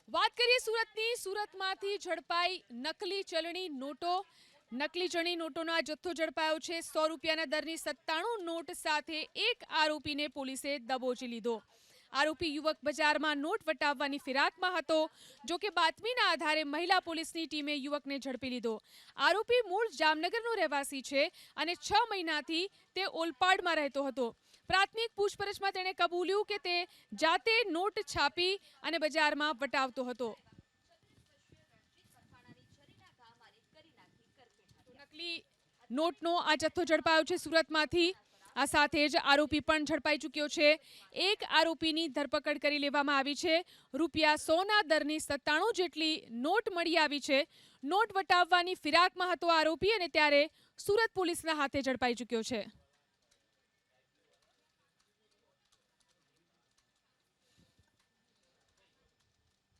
વાત કરીએ સુરતની, સુરતમાંથી ઝડપાઈ નકલી ચલણી નોટો. નકલી ચલણી નોટોનો આ જથ્થો ઝડપાયો છે। 100 રૂપિયાના દરની 97 નોટ સાથે એક આરોપીને પોલીસે દબોચી લીધો। આરોપી યુવક બજારમાં નોટ વટાવવાની ફિરાકમાં હતો। જો કે બાતમીના આધારે મહિલા પોલીસની ટીમે યુવકને ઝડપી લીધો। આરોપી મૂળ જામનગરનો રહેવાસી છે અને 6 મહિનાથી તે ઓલપાડમાં રહેતો હતો। પ્રાથમિક પૂછપરછમાં તેણે કબૂલ્યું કે તે જાતે નોટ છાપી અને બજારમાં વટાવતો હતો। નકલી નોટનો આ જથ્થો ઝડપાયો છે સુરતમાંથી। આ સાથે જ આરોપી પણ ઝડપાઈ ચૂક્યો છે। એક આરોપીની ધરપકડ કરી લેવામાં આવી છે। રૂપિયા 100ના દરની 97 જેટલી નોટ મળી આવી છે। નોટ વટાવવાની ફિરાકમાં હતો આરોપી અને ત્યારે સુરત પોલીસના હાથે ઝડપાઈ ચૂક્યો છે।